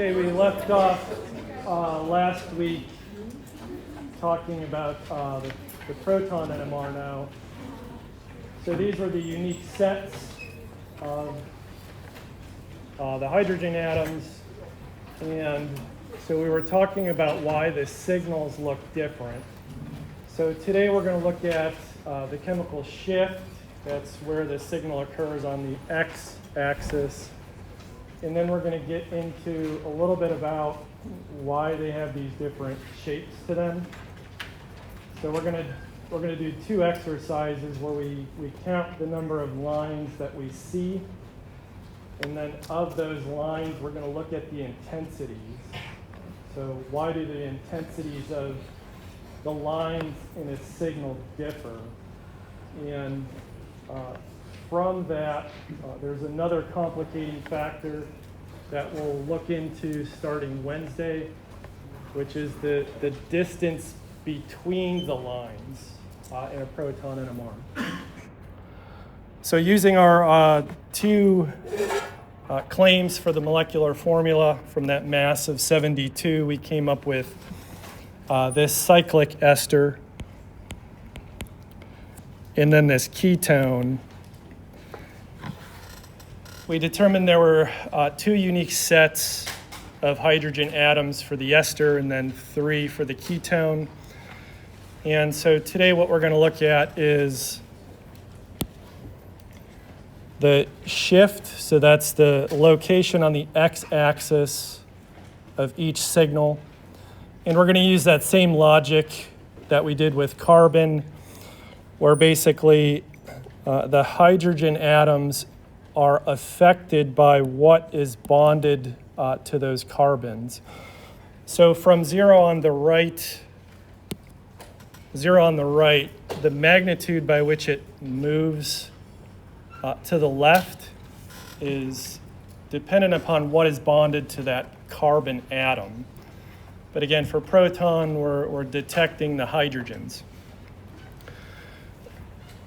Okay, we left off last week talking about the proton NMR now. So these were the unique sets of the hydrogen atoms, and so we were talking about why the signals look different. So today we're going to look at the chemical shift. That's where the signal occurs on the x-axis. And then we're going to get into a little bit about why they have these different shapes to them. So we're going to do two exercises where we count the number of lines that we see. And then of those lines, we're going to look at the intensities. So why do the intensities of the lines in a signal differ? And from that, there's another complicating factor that we'll look into starting Wednesday, which is the distance between the lines in a proton NMR. So using our two claims for the molecular formula from that mass of 72, we came up with this cyclic ester and then this ketone. We determined there were two unique sets of hydrogen atoms for the ester and then 3 for the ketone. And so today what we're going to look at is the shift. So that's the location on the x-axis of each signal. And we're going to use that same logic that we did with carbon, where basically the hydrogen atoms are affected by what is bonded to those carbons. So from zero on the right, the magnitude by which it moves to the left is dependent upon what is bonded to that carbon atom. But again, for proton, we're detecting the hydrogens.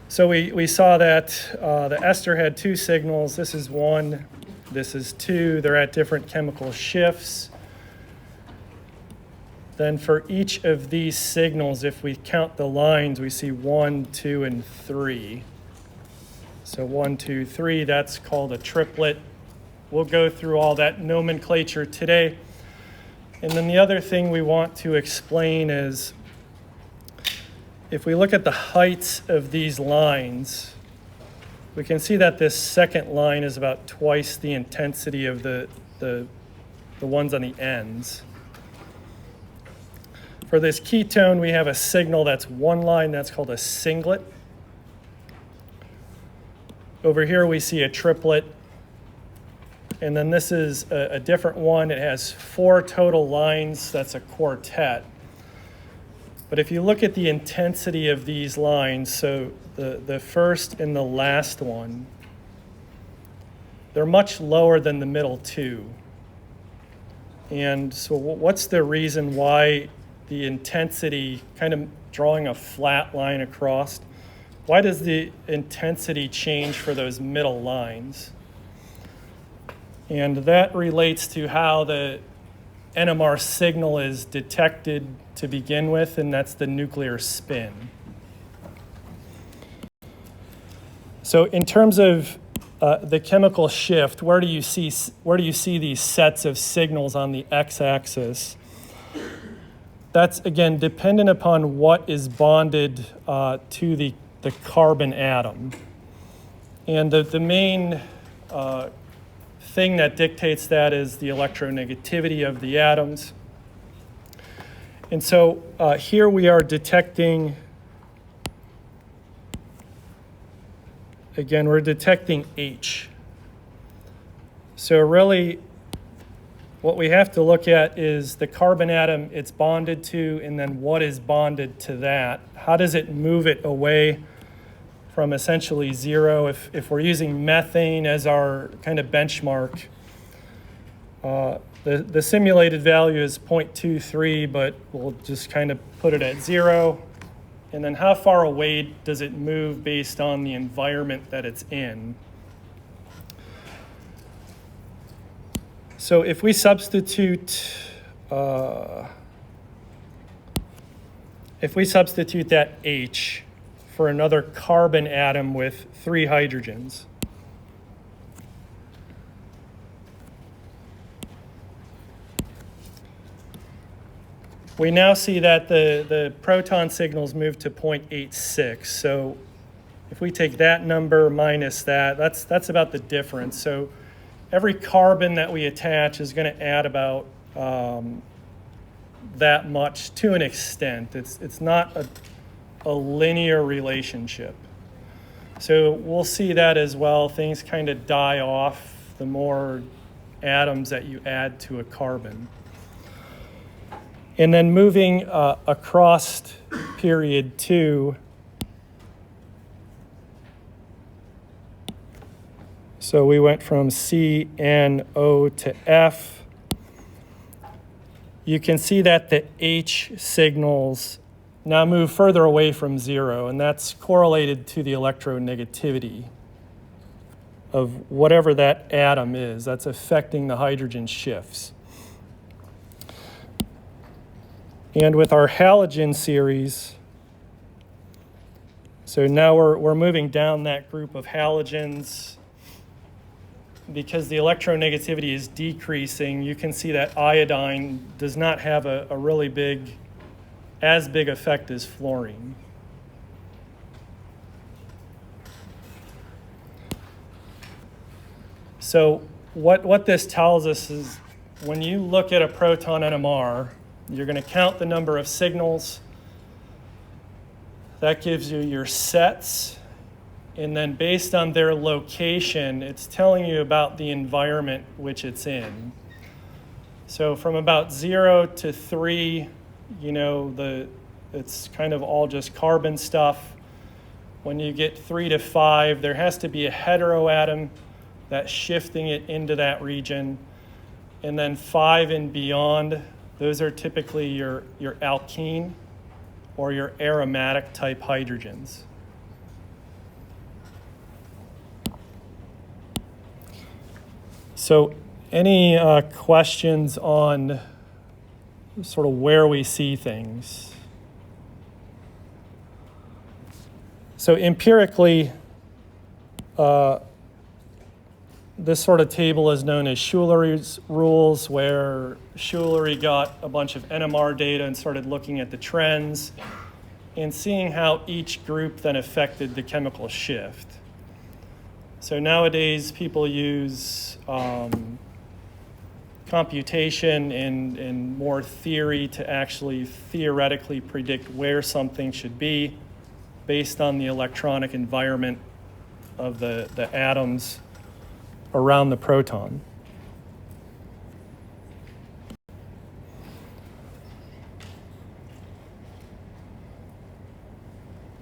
So we saw that the ester had two signals. This is 1, this is 2. They're at different chemical shifts. Then for each of these signals, if we count the lines, we see 1, 2, and 3. So 1, 2, 3, that's called a triplet. We'll go through all that nomenclature today. And then the other thing we want to explain is, if we look at the heights of these lines, we can see that this second line is about twice the intensity of the ones on the ends. For this ketone, we have a signal that's one line, that's called a singlet. Over here we see a triplet. And then this is a different one. It has 4 total lines, that's a quartet. But if you look at the intensity of these lines, so the first and the last one, they're much lower than the middle two. And so what's the reason why the intensity, kind of drawing a flat line across, why does the intensity change for those middle lines? And that relates to how the NMR signal is detected to begin with, and that's the nuclear spin. So in terms of the chemical shift, where do you see these sets of signals on the x-axis? That's, again, dependent upon what is bonded to the carbon atom. And the main thing that dictates that is the electronegativity of the atoms. And so here we are detecting, again, we're detecting H. So really what we have to look at is the carbon atom it's bonded to, and then what is bonded to that. How does it move it away from essentially 0? If we're using methane as our kind of benchmark, the simulated value is 0.23, but we'll just kind of put it at 0. And then how far away does it move based on the environment that it's in? So if we substitute that H for another carbon atom with 3 hydrogens, we now see that the proton signals move to 0.86. So if we take that number minus that, that's about the difference. So every carbon that we attach is going to add about that much to an extent. It's not a linear relationship. So we'll see that as well. Things kind of die off the more atoms that you add to a carbon. And then moving across period 2, so we went from C, N, O to F. You can see that the H signals now move further away from 0, and that's correlated to the electronegativity of whatever that atom is that's affecting the hydrogen shifts. And with our halogen series, so now we're moving down that group of halogens. Because the electronegativity is decreasing, you can see that iodine does not have a really as big effect as fluorine. So what this tells us is when you look at a proton NMR, you're going to count the number of signals. That gives you your sets. And then based on their location, it's telling you about the environment which it's in. So from about 0 to 3, it's kind of all just carbon stuff. When you get 3 to 5, there has to be a heteroatom that's shifting it into that region. And then 5 and beyond, those are typically your alkene or your aromatic type hydrogens. So any questions on sort of where we see things? So empirically, this sort of table is known as Schuler's rules, where Schuler got a bunch of NMR data and started looking at the trends and seeing how each group then affected the chemical shift. So nowadays, people use computation and more theory to actually theoretically predict where something should be based on the electronic environment of the atoms around the proton.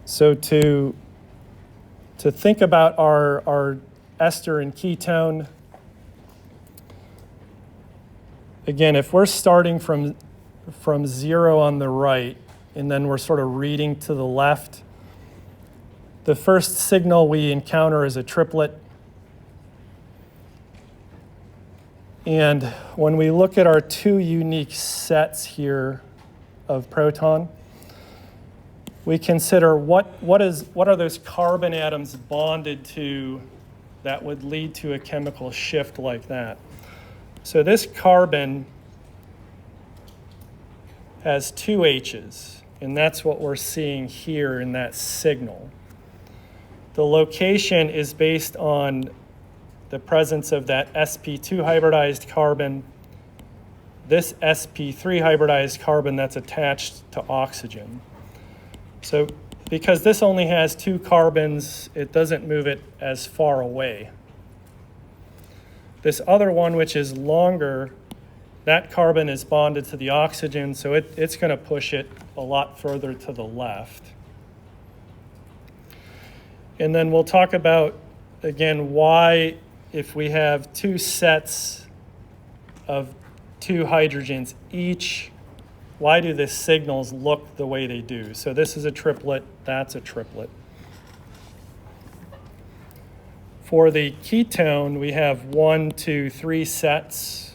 So to think about our ester and ketone, again, if we're starting from 0 on the right and then we're sort of reading to the left, the first signal we encounter is a triplet. And when we look at our 2 unique sets here of proton, we consider what are those carbon atoms bonded to that would lead to a chemical shift like that. So this carbon has 2 H's, and that's what we're seeing here in that signal. The location is based on the presence of that sp2 hybridized carbon, this sp3 hybridized carbon that's attached to oxygen. So because this only has 2 carbons, it doesn't move it as far away. This other one, which is longer, that carbon is bonded to the oxygen, so it's going to push it a lot further to the left. And then we'll talk about, again, why, if we have 2 sets of 2 hydrogens each, why do the signals look the way they do? So this is a triplet, that's a triplet. For the ketone, we have 1, 2, 3 sets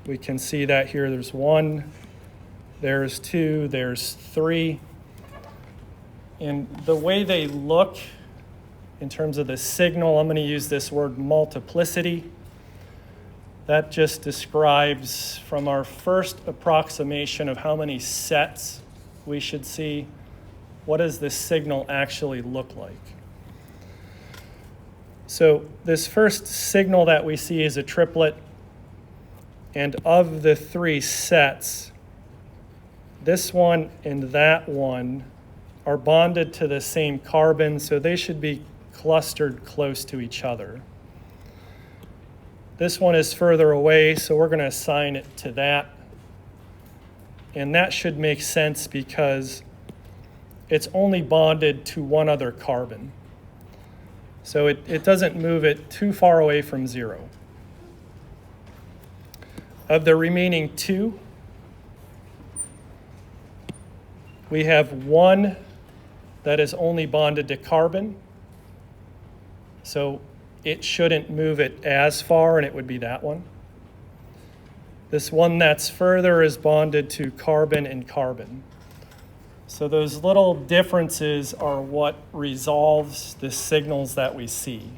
We can see that here. There's 1, there's 2, there's 3. And the way they look in terms of the signal, I'm going to use this word multiplicity. That just describes from our first approximation of how many sets we should see, what does the signal actually look like? So this first signal that we see is a triplet, and of the 3 sets, this one and that one are bonded to the same carbon, so they should be clustered close to each other. This one is further away, so we're going to assign it to that. And that should make sense because it's only bonded to one other carbon. So it doesn't move it too far away from 0. Of the remaining 2, we have 1 that is only bonded to carbon. So it shouldn't move it as far, and it would be that one. This one that's further is bonded to carbon and carbon. So those little differences are what resolves the signals that we see.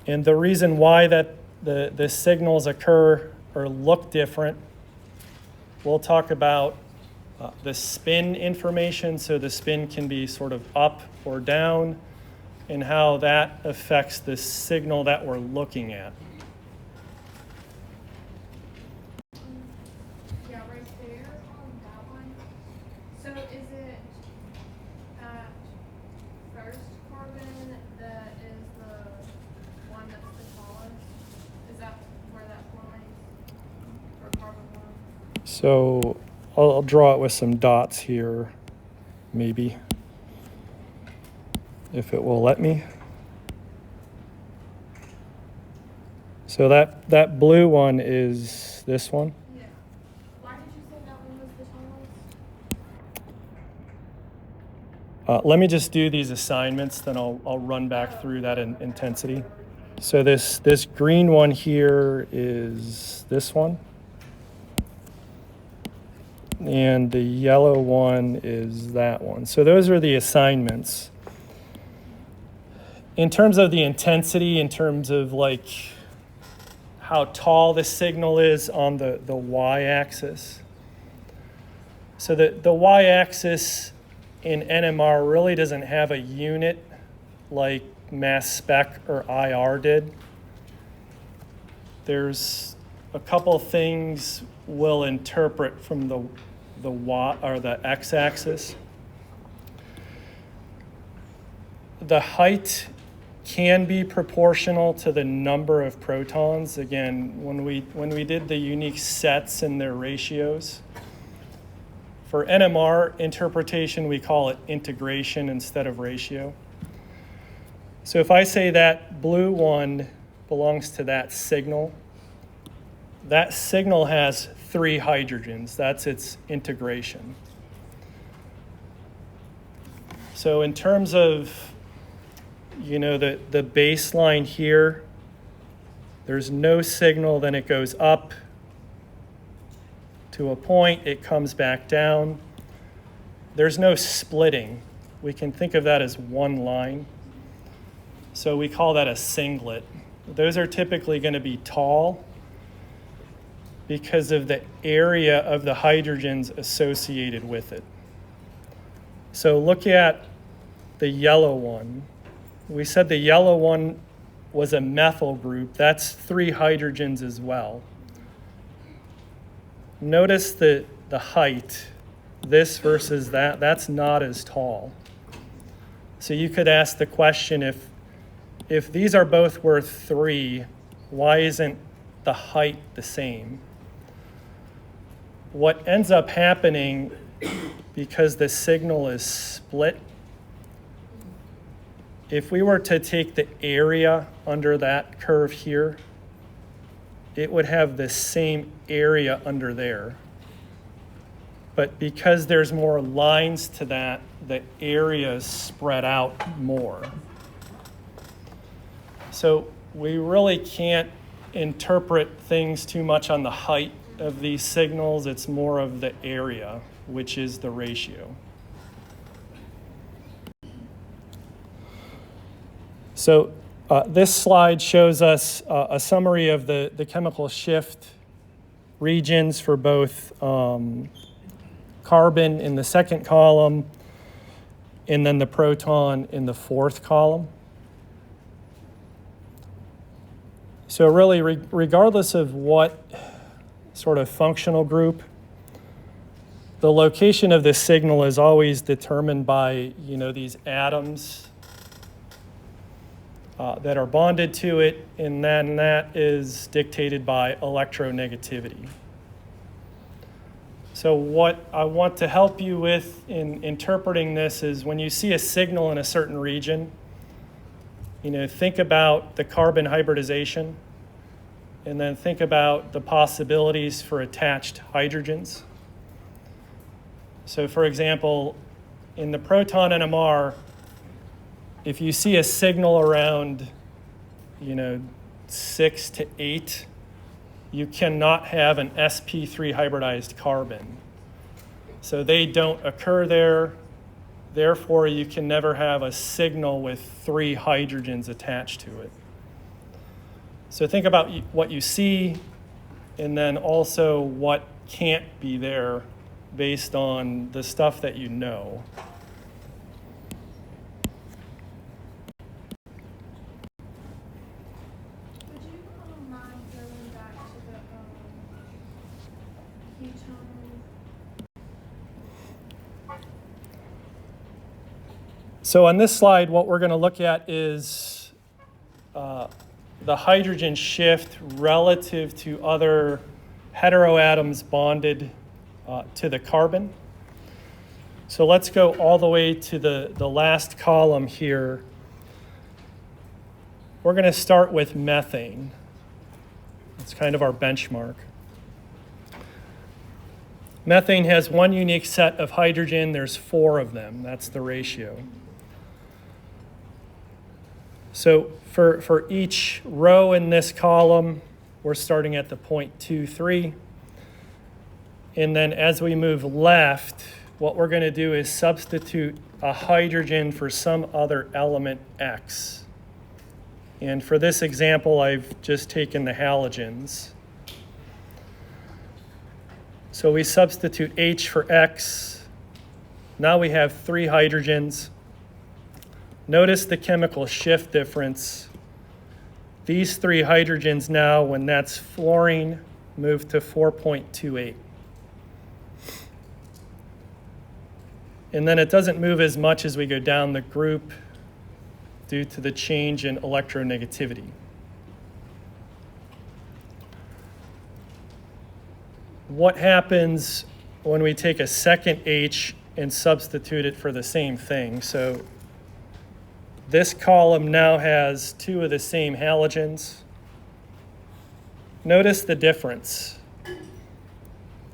And the reason why that the signals occur or look different, we'll talk about the spin information. So the spin can be sort of up or down, and how that affects the signal that we're looking at. Yeah, right there on that one. So is it that first carbon that is the one that's the tallest? Is that where that lies? Or carbon 1? So I'll draw it with some dots here, maybe, if it will let me. So that blue one is this one. Yeah. Why did you say that one was the tallest? Let me just do these assignments, then I'll run back through that intensity. So this green one here is this one. And the yellow one is that one. So those are the assignments. In terms of the intensity, in terms of like how tall the signal is on the y-axis. So the y-axis in NMR really doesn't have a unit like mass spec or IR did. There's a couple things we'll interpret from the y or the x-axis. The height can be proportional to the number of protons. Again, when we did the unique sets and their ratios. For NMR interpretation, we call it integration instead of ratio. So if I say that blue one belongs to that signal has 3 hydrogens. That's its integration. So in terms of, the baseline here, there's no signal, then it goes up to a point, it comes back down. There's no splitting. We can think of that as one line. So we call that a singlet. Those are typically going to be tall because of the area of the hydrogens associated with it. So look at the yellow one. We said the yellow one was a methyl group. That's 3 hydrogens as well. Notice the height, this versus that, that's not as tall. So you could ask the question, if these are both worth 3, why isn't the height the same? What ends up happening, because the signal is split, if we were to take the area under that curve here, it would have the same area under there. But because there's more lines to that, the area is spread out more. So we really can't interpret things too much on the height of these signals. It's more of the area, which is the ratio. So this slide shows us a summary of the chemical shift regions for both carbon in the second column and then the proton in the fourth column. So really, regardless of what sort of functional group, the location of this signal is always determined by, these atoms that are bonded to it, and then that is dictated by electronegativity. So what I want to help you with in interpreting this is when you see a signal in a certain region, think about the carbon hybridization, and then think about the possibilities for attached hydrogens. So for example, in the proton NMR, if you see a signal around, 6 to 8, you cannot have an sp3 hybridized carbon. So they don't occur there. Therefore, you can never have a signal with 3 hydrogens attached to it. So think about what you see, and then also what can't be there based on the stuff that you know. Would you mind going back to the ketone? So on this slide, what we're going to look at is the hydrogen shift relative to other heteroatoms bonded to the carbon. So let's go all the way to the last column here. We're going to start with methane. It's kind of our benchmark. Methane has one unique set of hydrogen. There's 4 of them. That's the ratio. So for each row in this column, we're starting at the 0.23. And then as we move left, what we're going to do is substitute a hydrogen for some other element X. And for this example, I've just taken the halogens. So we substitute H for X. Now we have 3 hydrogens. Notice the chemical shift difference. These 3 hydrogens now, when that's fluorine, move to 4.28. And then it doesn't move as much as we go down the group due to the change in electronegativity. What happens when we take a second H and substitute it for the same thing? So this column now has 2 of the same halogens. Notice the difference.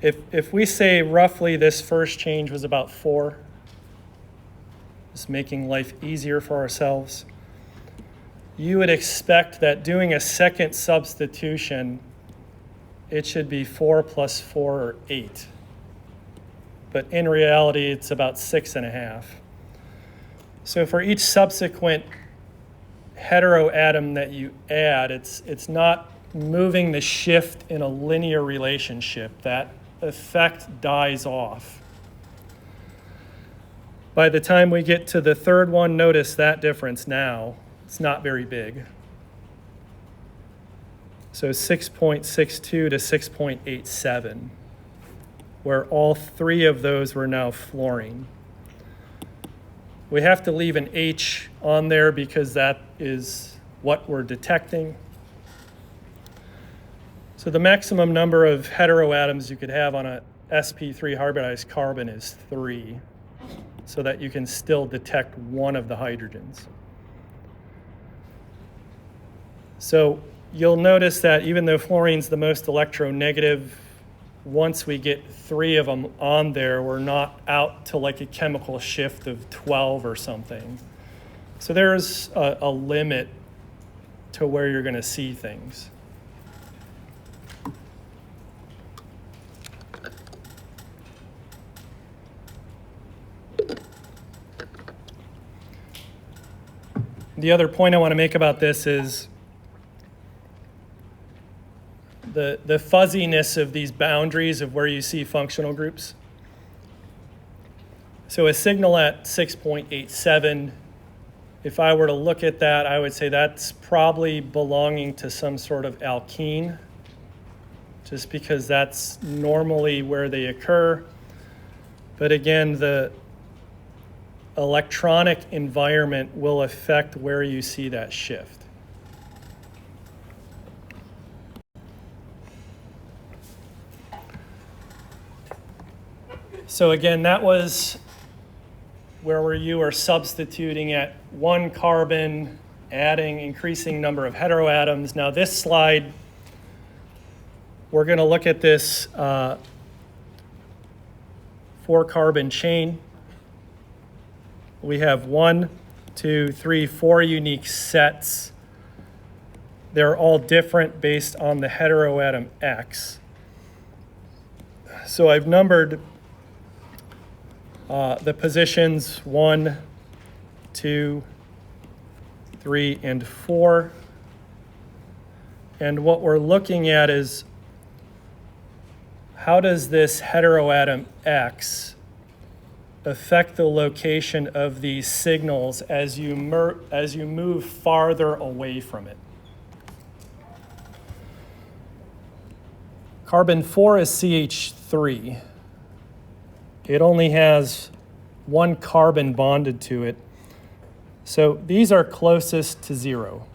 If we say roughly this first change was about 4, just making life easier for ourselves, you would expect that doing a second substitution, it should be 4 plus 4 or 8. But in reality, it's about 6.5. So for each subsequent heteroatom that you add, it's not moving the shift in a linear relationship. That effect dies off. By the time we get to the third one, notice that difference now. It's not very big. So 6.62 to 6.87, where all 3 of those were now fluorine. We have to leave an H on there because that is what we're detecting. So the maximum number of heteroatoms you could have on a sp3 hybridized carbon is 3, so that you can still detect one of the hydrogens. So you'll notice that even though fluorine's the most electronegative, once we get 3 of them on there, we're not out to like a chemical shift of 12 or something. So there's a limit to where you're going to see things. the other point I want to make about this is the fuzziness of these boundaries of where you see functional groups. So a signal at 6.87, if I were to look at that, I would say that's probably belonging to some sort of alkene, just because that's normally where they occur. But again, the electronic environment will affect where you see that shift. So again, that was where you are substituting at 1 carbon, adding increasing number of heteroatoms. Now this slide, we're going to look at this 4-carbon chain. We have 1, 2, 3, 4 unique sets. They're all different based on the heteroatom X. So I've numbered the positions 1, 2, 3, and 4. And what we're looking at is how does this heteroatom X affect the location of these signals as you move farther away from it. Carbon 4 is CH3. It only has 1 carbon bonded to it. So these are closest to 0.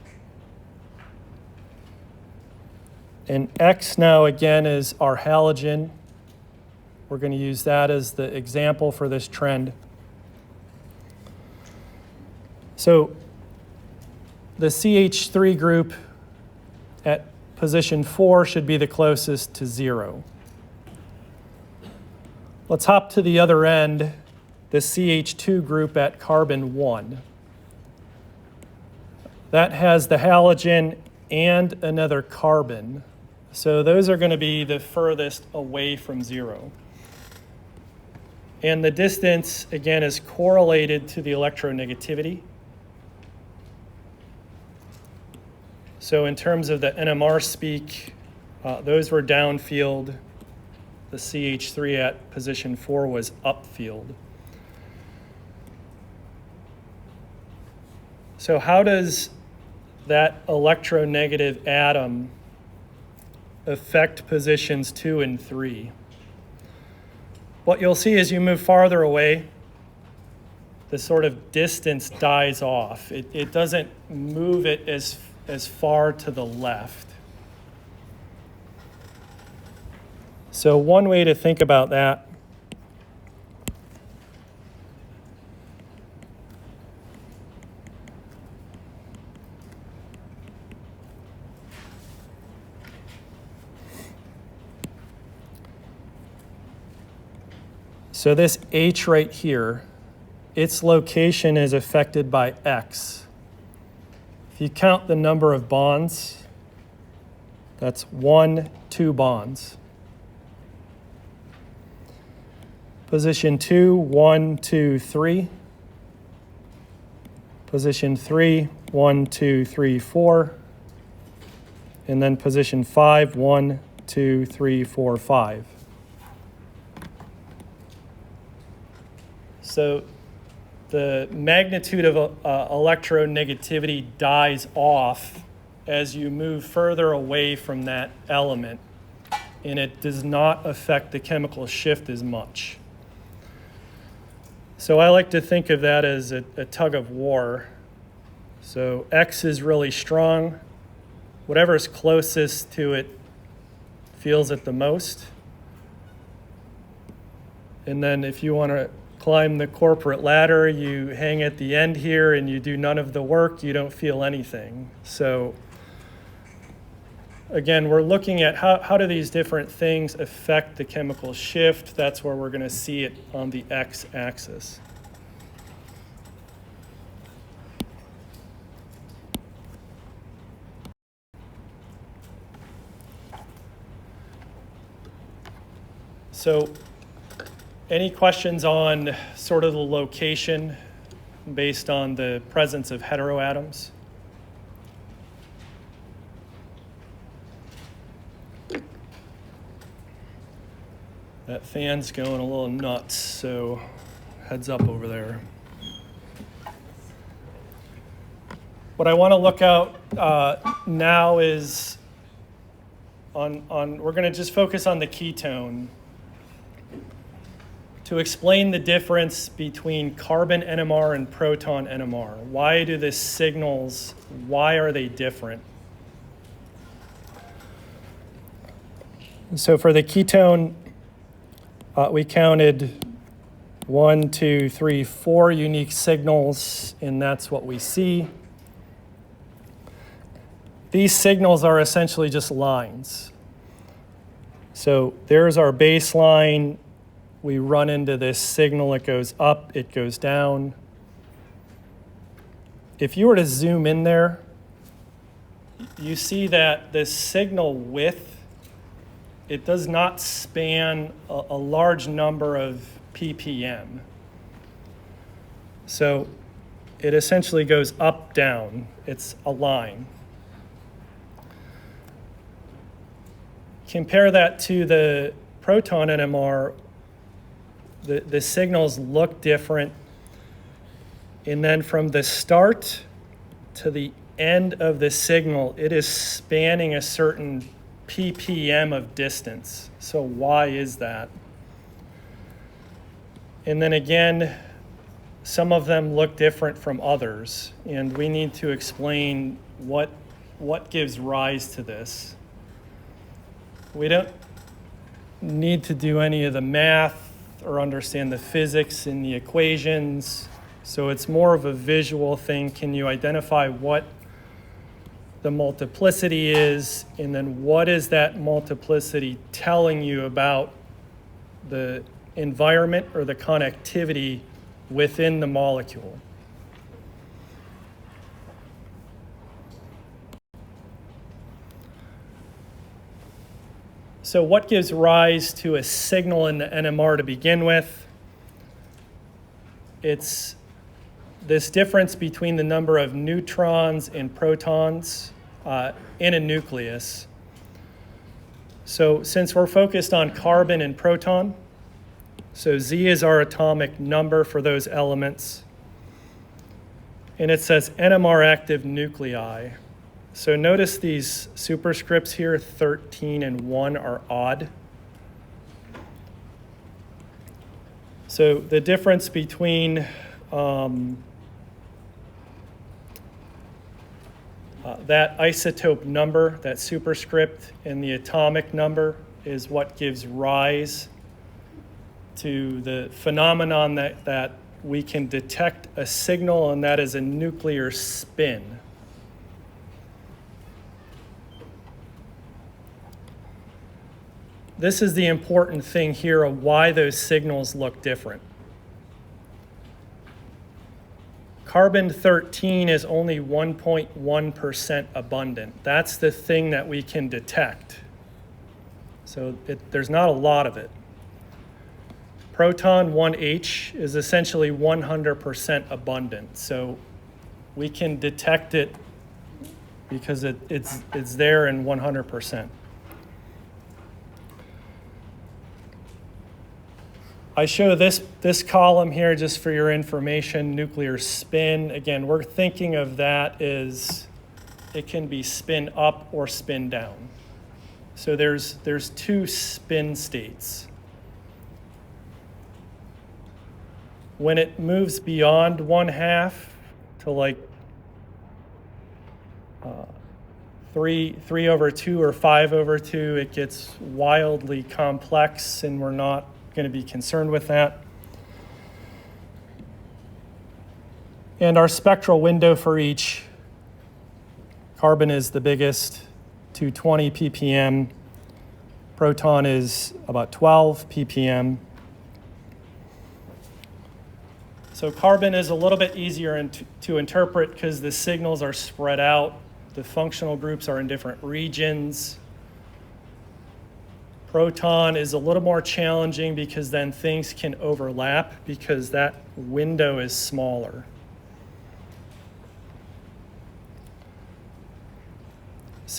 And X now again is our halogen. We're going to use that as the example for this trend. So the CH3 group at position 4 should be the closest to 0. Let's hop to the other end, the CH2 group at carbon 1. That has the halogen and another carbon. So those are going to be the furthest away from 0. And the distance, again, is correlated to the electronegativity. So in terms of the NMR speak, those were downfield. The CH3 at position 4 was upfield. So how does that electronegative atom affect positions 2 and 3? What you'll see as you move farther away, the sort of distance dies off. It doesn't move it as far to the left. So one way to think about that so this H right here, its location is affected by X. If you count the number of bonds, that's 1, 2 bonds. Position 2, 1, 2, 3. Position 3, 1, 2, 3, 4. And then position 5, 1, 2, 3, 4, 5. So the magnitude of electronegativity dies off as you move further away from that element, and it does not affect the chemical shift as much. So I like to think of that as a tug of war. So X is really strong. Whatever is closest to it feels it the most. And then if you want to climb the corporate ladder, you hang at the end here and you do none of the work, you don't feel anything. So again, we're looking at how do these different things affect the chemical shift. That's where we're going to see it on the x-axis. So any questions on sort of the location? based on the presence of heteroatoms. That fan's going a little nuts, so heads up over there. What I want to look out now is we're going to just focus on the ketone to explain the difference between carbon NMR and proton NMR. Why do the signals, why are they different? So for the ketone, we counted 1, 2, 3, 4 unique signals, and that's what we see. These signals are essentially just lines. So there's our baseline. We run into this signal, it goes up, it goes down. If you were to zoom in there, you see that the signal width, it does not span a large number of ppm. So it essentially goes up, down. It's a line. Compare that to the proton NMR, the signals look different. And then from the start to the end of the signal, it is spanning a certain ppm of distance. So why is that? And then again, some of them look different from others, and we need to explain what gives rise to this. We don't need to do any of the math or understand the physics in the equations, so it's more of a visual thing. Can you identify what the multiplicity is, and then what is that multiplicity telling you about the environment or the connectivity within the molecule? So what gives rise to a signal in the NMR to begin with? It's this difference between the number of neutrons and protons in a nucleus. So since we're focused on carbon and proton, so Z is our atomic number for those elements. And it says NMR active nuclei. So notice these superscripts here, 13 and 1 are odd. So the difference between that isotope number, that superscript, and the atomic number is what gives rise to the phenomenon that we can detect a signal, and that is a nuclear spin. This is the important thing here of why those signals look different. Carbon-13 is only 1.1% abundant. That's the thing that we can detect. So there's not a lot of it. Proton 1H is essentially 100% abundant. So we can detect it because it's there in 100%. I show this column here just for your information, nuclear spin. Again, we're thinking of that as it can be spin up or spin down. So there's 2 spin states. When it moves beyond 1/2 to like 3/2 or 5/2, it gets wildly complex, and we're not going to be concerned with that. And our spectral window for each, carbon is the biggest, 220 ppm. Proton is about 12 ppm. So carbon is a little bit easier to interpret because the signals are spread out. The functional groups are in different regions. Proton is a little more challenging because then things can overlap because that window is smaller.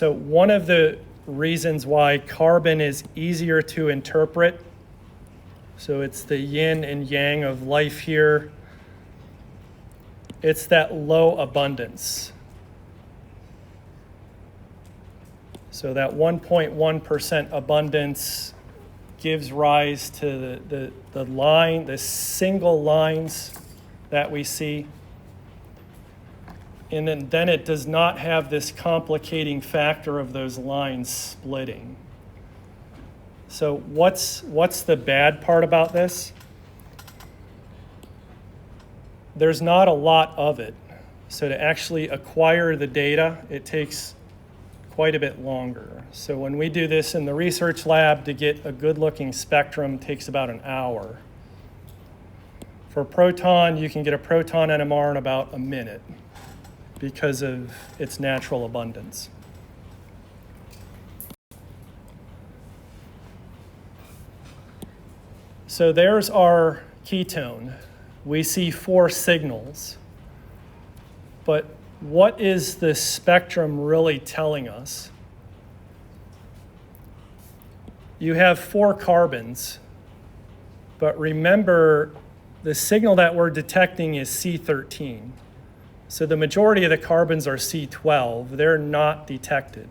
So one of the reasons why carbon is easier to interpret, so it's the yin and yang of life here, it's that low abundance. So that 1.1% abundance gives rise to the line, the single lines that we see. And then it does not have this complicating factor of those lines splitting. So what's the bad part about this? There's not a lot of it. So to actually acquire the data, it takes quite a bit longer. So when we do this in the research lab, to get a good looking spectrum takes about an hour. For proton, you can get a proton NMR in about a minute because of its natural abundance. So there's our ketone. We see 4 signals. But what is the spectrum really telling us? You have 4 carbons, but remember the signal that we're detecting is C13. So the majority of the carbons are C12. They're not detected.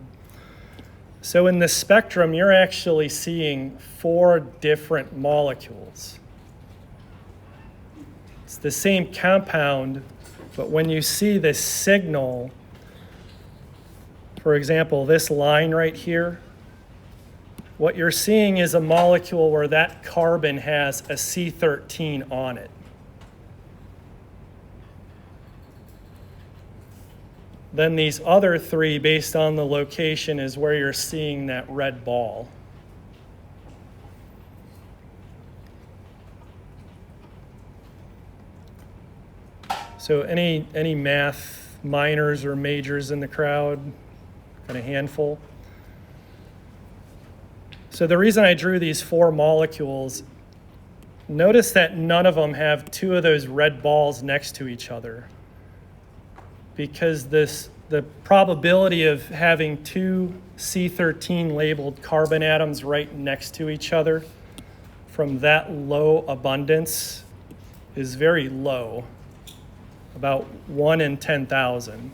So in the spectrum, you're actually seeing 4 different molecules. It's the same compound, but when you see this signal, for example, this line right here, what you're seeing is a molecule where that carbon has a C13 on it. Then these other 3, based on the location, is where you're seeing that red ball. So any math minors or majors in the crowd? Got a handful? So the reason I drew these 4 molecules, notice that none of them have 2 of those red balls next to each other, because the probability of having 2 C13 labeled carbon atoms right next to each other from that low abundance is very low, about 1 in 10,000.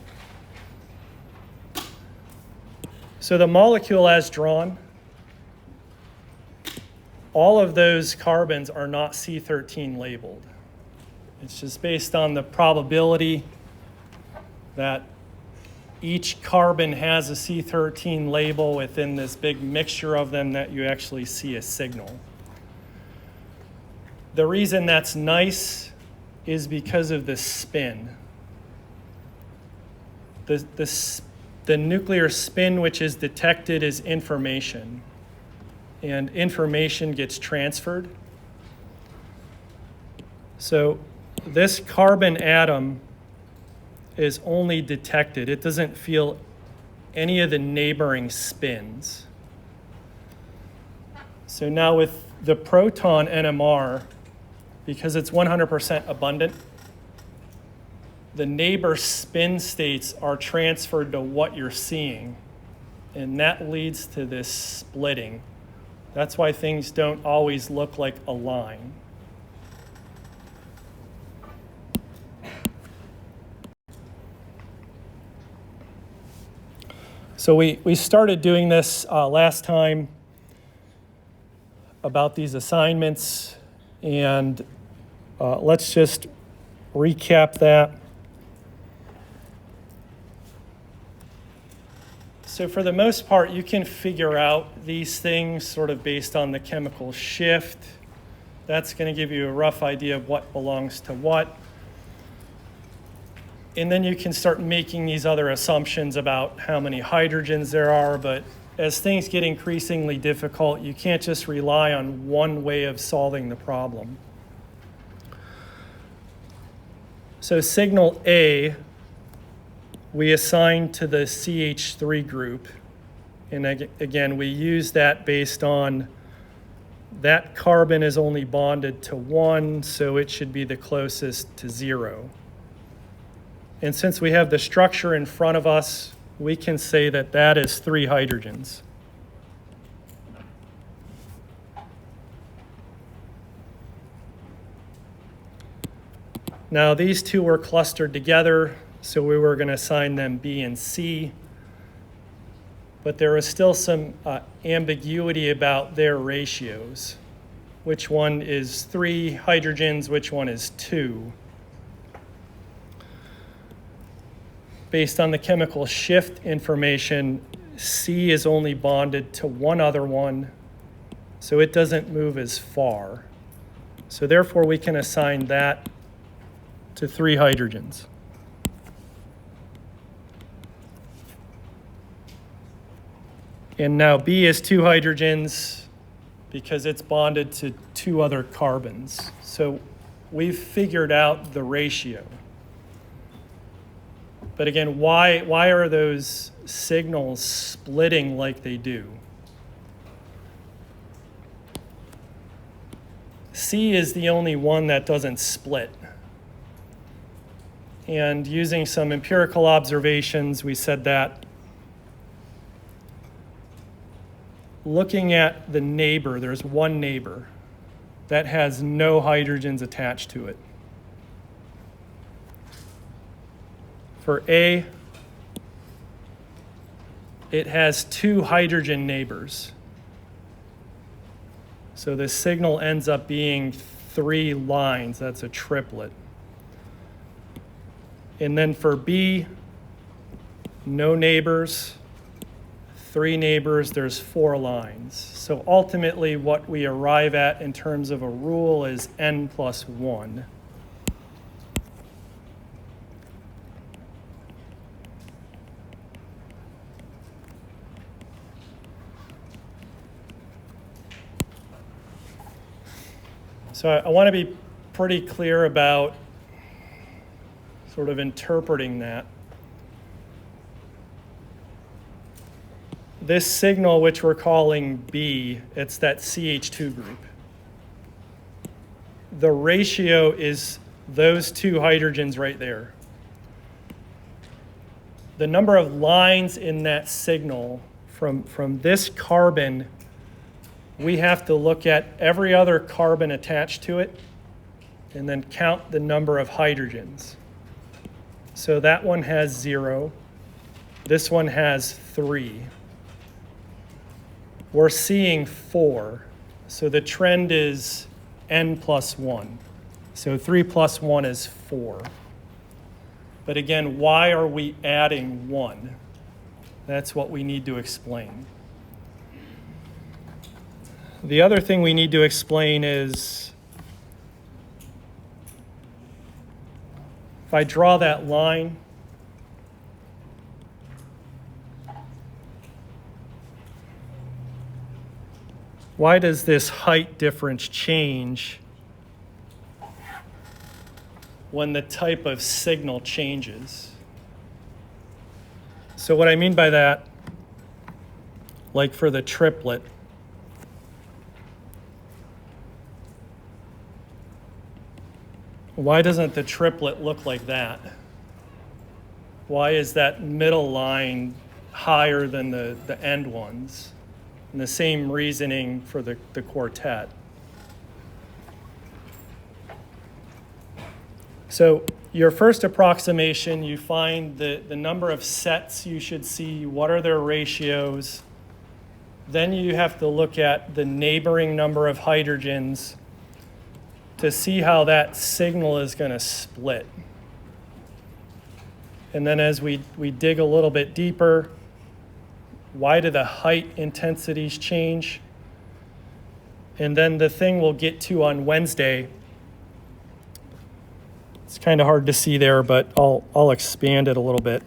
So the molecule as drawn, all of those carbons are not C13 labeled. It's just based on the probability that each carbon has a C13 label within this big mixture of them that you actually see a signal. The reason that's nice is because of the spin. The nuclear spin which is detected is information, and information gets transferred. So this carbon atom is only detected. It doesn't feel any of the neighboring spins. So now with the proton NMR, because it's 100% abundant, the neighbor spin states are transferred to what you're seeing, and that leads to this splitting. That's why things don't always look like a line. So we started doing this last time about these assignments, and let's just recap that. So for the most part, you can figure out these things sort of based on the chemical shift. That's going to give you a rough idea of what belongs to what. And then you can start making these other assumptions about how many hydrogens there are, but as things get increasingly difficult, you can't just rely on one way of solving the problem. So signal A, we assign to the CH3 group. And again, we use that based on that carbon is only bonded to 1, so it should be the closest to 0. And since we have the structure in front of us, we can say that that is 3 hydrogens. Now these two were clustered together, so we were going to assign them B and C, but there was still some ambiguity about their ratios. Which one is 3 hydrogens, which one is 2? Based on the chemical shift information, C is only bonded to one other one, so it doesn't move as far. So therefore, we can assign that to 3 hydrogens. And now B is 2 hydrogens because it's bonded to 2 other carbons. So we've figured out the ratio. But again, why are those signals splitting like they do? C is the only one that doesn't split. And using some empirical observations, we said that looking at the neighbor, there's one neighbor that has no hydrogens attached to it. For A, it has 2 hydrogen neighbors. So the signal ends up being 3 lines. That's a triplet. And then for B, no neighbors, 3 neighbors, there's 4 lines. So ultimately what we arrive at in terms of a rule is n plus 1. So I want to be pretty clear about sort of interpreting that. This signal, which we're calling B, it's that CH2 group. The ratio is those 2 hydrogens right there. The number of lines in that signal from this carbon, we have to look at every other carbon attached to it and then count the number of hydrogens. So that one has 0. This one has 3. We're seeing 4. So the trend is n plus 1. So 3 plus 1 is 4. But again, why are we adding 1? That's what we need to explain. The other thing we need to explain is, if I draw that line, why does this height difference change when the type of signal changes? So what I mean by that, like for the triplet, why doesn't the triplet look like that? Why is that middle line higher than the end ones? And the same reasoning for the quartet. So your first approximation, you find the number of sets you should see, what are their ratios. Then you have to look at the neighboring number of hydrogens to see how that signal is going to split. And then as we dig a little bit deeper, why do the height intensities change? And then the thing we'll get to on Wednesday, it's kind of hard to see there, but I'll expand it a little bit.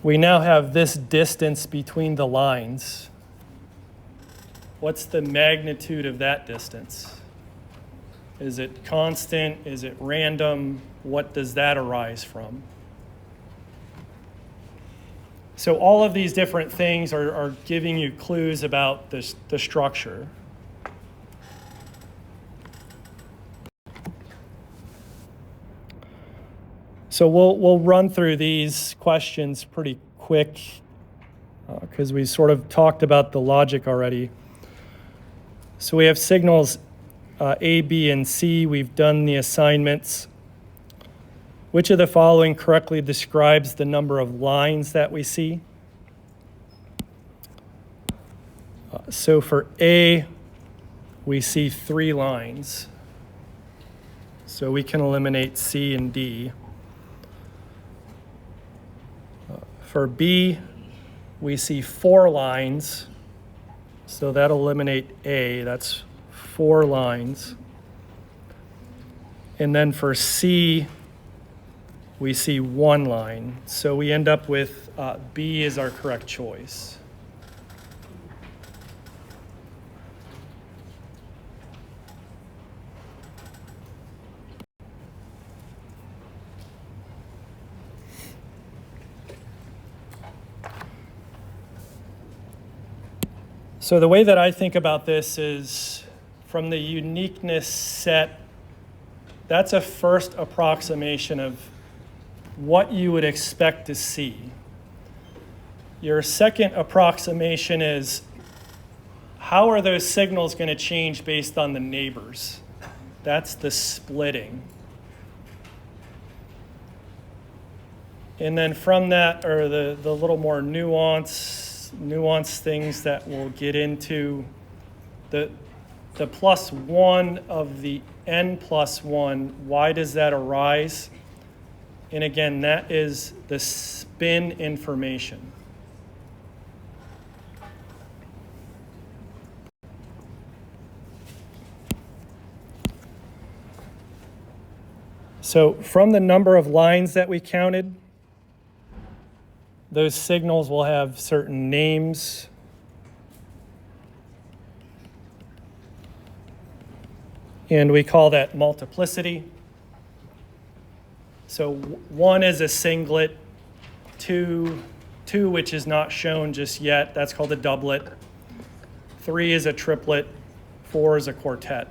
We now have this distance between the lines. What's the magnitude of that distance? Is it constant? Is it random? What does that arise from? So all of these different things are giving you clues about the structure. So we'll run through these questions pretty quick because we sort of talked about the logic already. So we have signals A, B, and C. We've done the assignments. Which of the following correctly describes the number of lines that we see? So for A, we see 3 lines. So we can eliminate C and D. For B, we see 4 lines. So that'll eliminate A, that's 4 lines. And then for C, we see 1 line. So we end up with B is our correct choice. So the way that I think about this is from the uniqueness set, that's a first approximation of what you would expect to see. Your second approximation is how are those signals going to change based on the neighbors? That's the splitting. And then from that are the little more nuanced things that we'll get into. The +1 of the n+1, why does that arise? And again, that is the spin information. So from the number of lines that we counted, those signals will have certain names. And we call that multiplicity. So 1 is a singlet, 2, which is not shown just yet, that's called a doublet. 3 is a triplet, 4 is a quartet.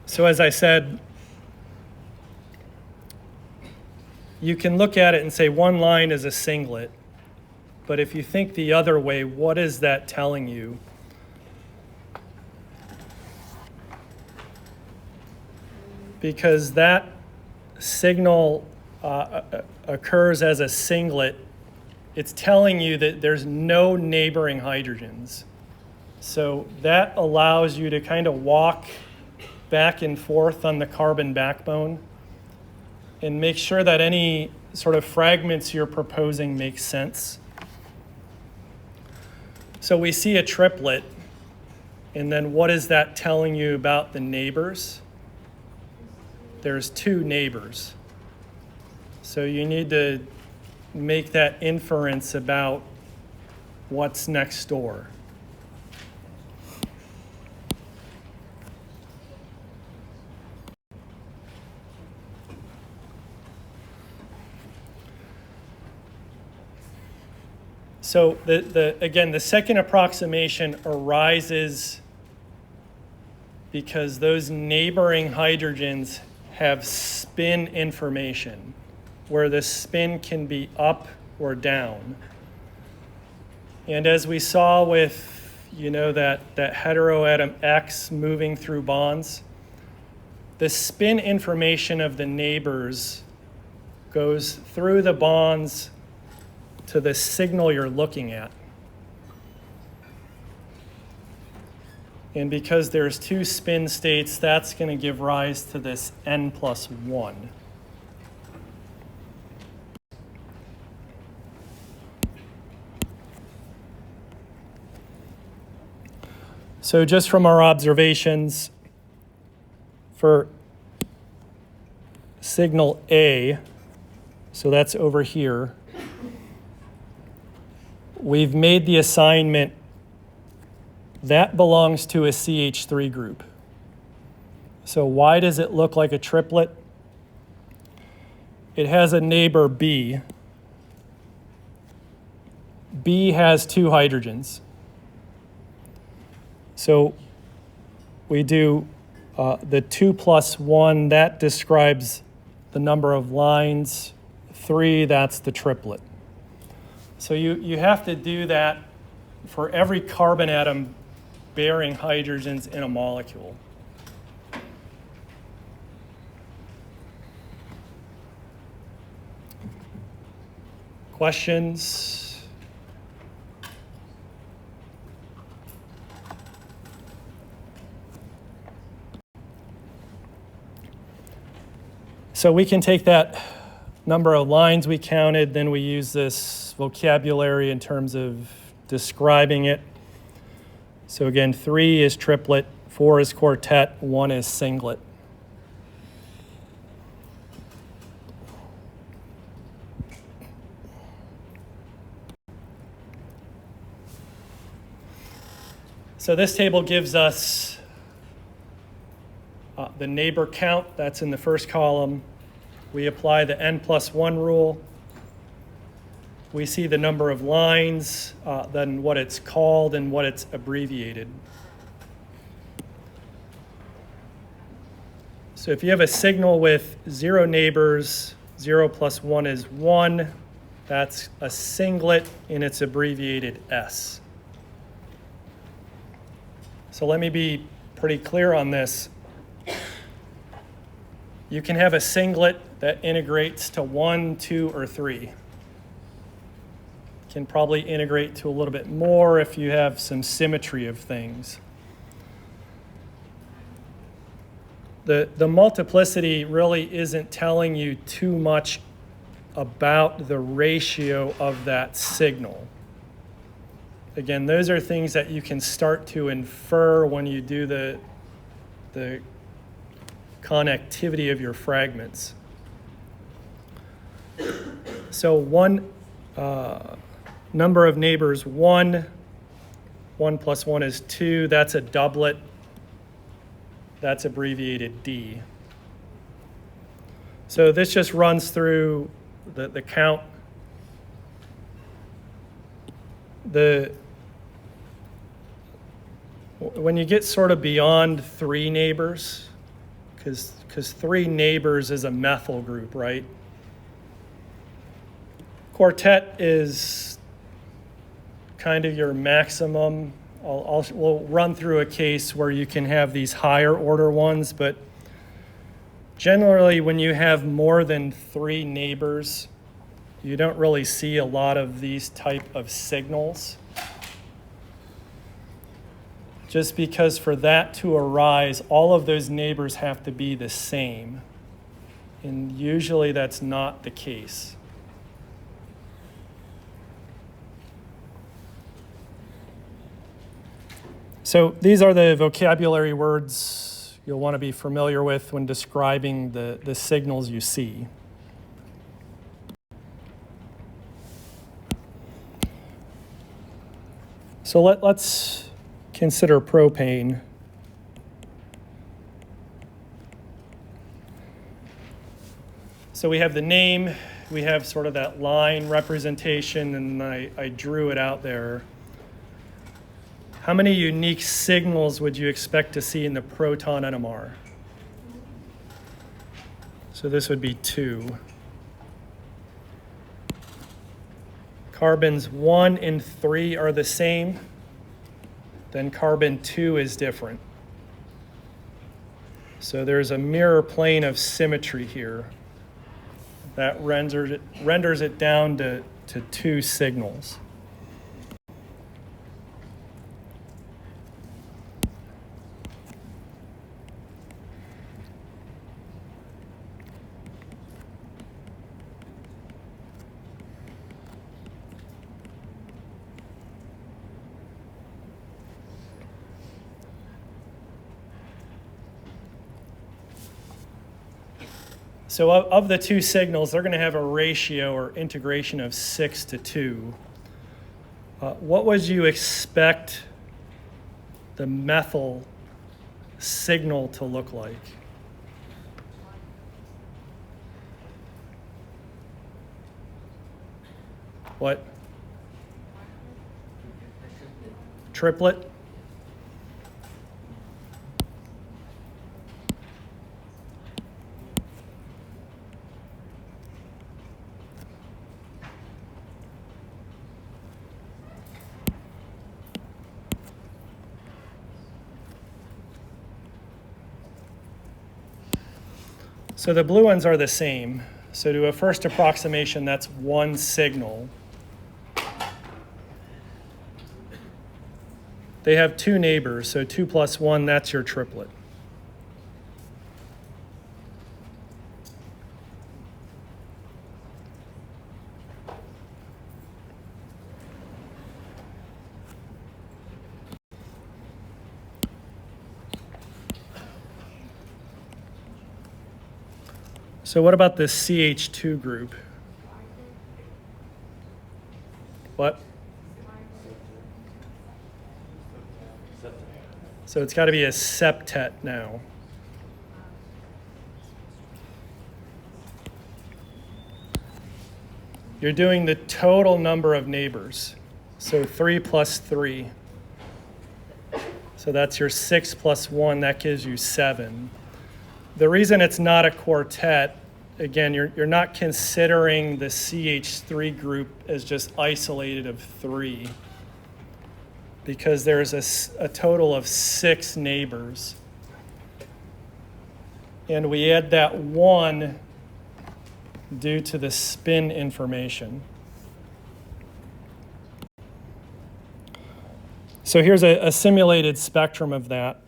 So as I said, you can look at it and say 1 line is a singlet, but if you think the other way, what is that telling you? Because that signal occurs as a singlet, it's telling you that there's no neighboring hydrogens. So that allows you to kind of walk back and forth on the carbon backbone and make sure that any sort of fragments you're proposing make sense. So we see a triplet, and then what is that telling you about the neighbors? There's 2 neighbors. So you need to make that inference about what's next door. So again, the second approximation arises because those neighboring hydrogens have spin information, where the spin can be up or down. And as we saw with, that heteroatom X moving through bonds, the spin information of the neighbors goes through the bonds to the signal you're looking at. And because there's 2 spin states, that's going to give rise to this n+1. So just from our observations, for signal A, so that's over here, we've made the assignment that belongs to a CH3 group. So why does it look like a triplet? It has a neighbor B. B has 2 hydrogens. So we do the 2 plus 1, that describes the number of lines. 3, that's the triplet. So you have to do that for every carbon atom bearing hydrogens in a molecule. Questions? So we can take that number of lines we counted, then we use this vocabulary in terms of describing it. So again, 3 is triplet, 4 is quartet, 1 is singlet. So this table gives us the neighbor count, that's in the first column. We apply the n+1 rule. We see the number of lines, then what it's called and what it's abbreviated. So if you have a signal with 0 neighbors, 0 plus 1 is 1. That's a singlet and it's abbreviated S. So let me be pretty clear on this. You can have a singlet that integrates to 1, 2, or 3. Can probably integrate to a little bit more if you have some symmetry of things. The multiplicity really isn't telling you too much about the ratio of that signal. Again, those are things that you can start to infer when you do the connectivity of your fragments. So one number of neighbors, 1. 1 plus 1 is 2. That's a doublet. That's abbreviated D. So this just runs through the count. When you get sort of beyond 3 neighbors, because 3 neighbors is a methyl group, right? Quartet is kind of your maximum. We'll run through a case where you can have these higher order ones, but generally when you have more than 3 neighbors, you don't really see a lot of these type of signals. Just because for that to arise, all of those neighbors have to be the same. And usually that's not the case. So these are the vocabulary words you'll want to be familiar with when describing the signals you see. So let's consider propane. So we have the name, we have sort of that line representation, and I drew it out there. How many unique signals would you expect to see in the proton NMR? So this would be 2. Carbons 1 and 3 are the same. Then carbon 2 is different. So there's a mirror plane of symmetry here. That renders it down to 2 signals. So of the 2 signals, they're going to have a ratio or integration of 6 to 2. What would you expect the methyl signal to look like? What? triplet. So the blue ones are the same. So to a first approximation, that's one signal. They have two neighbors, so 2 plus 1, that's your triplet. So what about this CH2 group? What? So it's got to be a septet now. You're doing the total number of neighbors. So 3 plus 3. So that's your 6 plus 1. That gives you 7. The reason it's not a quartet, again, you're not considering the CH3 group as just isolated of 3, because there's a total of 6 neighbors. And we add that 1 due to the spin information. So here's a simulated spectrum of that.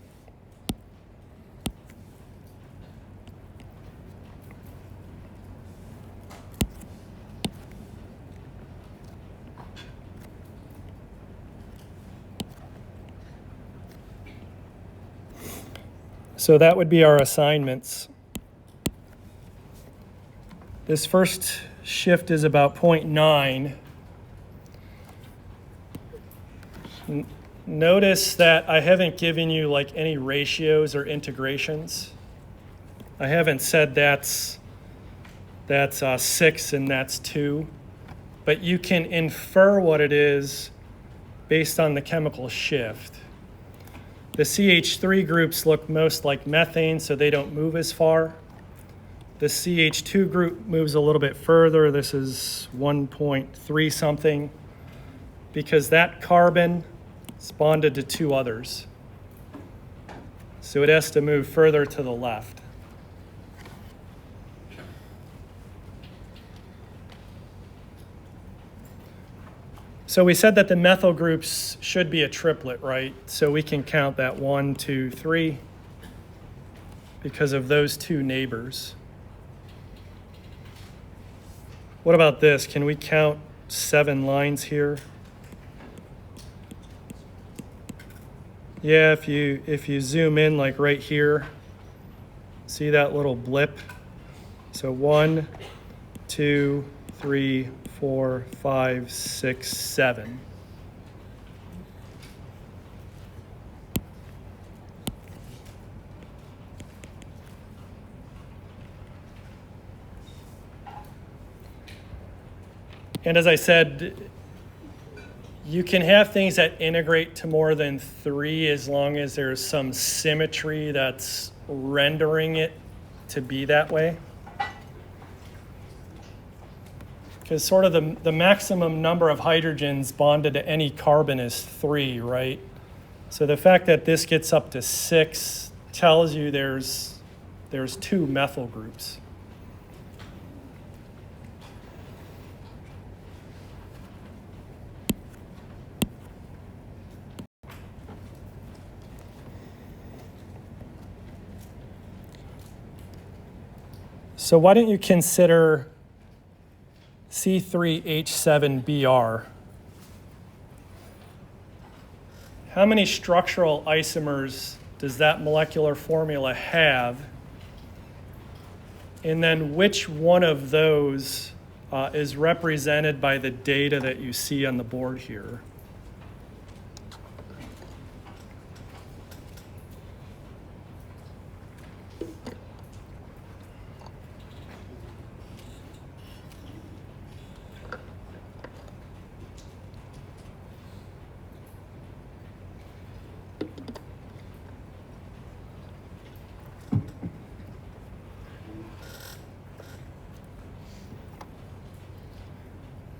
So that would be our assignments. This first shift is about 0.9. Notice that I haven't given you like any ratios or integrations. I haven't said that's 6 and that's 2, but you can infer what it is based on the chemical shift. The CH3 groups look most like methane, so they don't move as far. The CH2 group moves a little bit further. This is 1.3 something, because that carbon is bonded to 2 others. So it has to move further to the left. So we said that the methyl groups should be a triplet, right? So we can count that 1, 2, 3 because of those 2 neighbors. What about this? Can we count 7 lines here? Yeah, if you zoom in like right here, see that little blip? So 1, 2, 3, 4, 5, 6, 7. And as I said, you can have things that integrate to more than 3 as long as there's some symmetry that's rendering it to be that way. Because sort of the maximum number of hydrogens bonded to any carbon is 3, right? So the fact that this gets up to 6 tells you there's 2 methyl groups. So why don't you consider C3H7Br? How many structural isomers does that molecular formula have? And then which one of those is represented by the data that you see on the board here?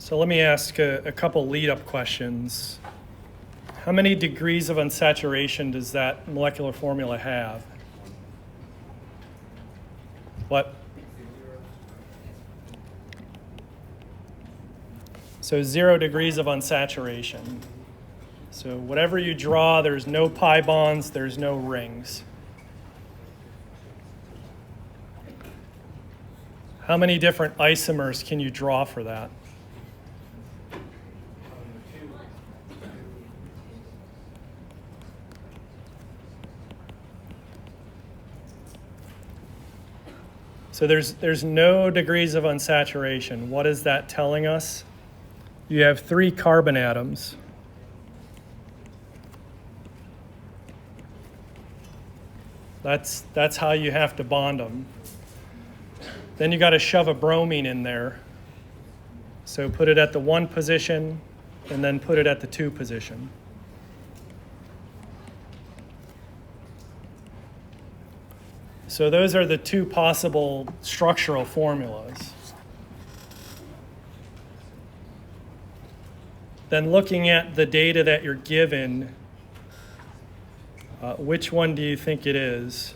So let me ask a couple lead-up questions. How many degrees of unsaturation does that molecular formula have? What? So 0 degrees of unsaturation. So whatever you draw, there's no pi bonds, there's no rings. How many different isomers can you draw for that? So there's no degrees of unsaturation. What is that telling us? You have 3 carbon atoms. That's how you have to bond them. Then you got to shove a bromine in there. So put it at the 1 position and then put it at the 2 position. So those are the 2 possible structural formulas. Then looking at the data that you're given, which one do you think it is?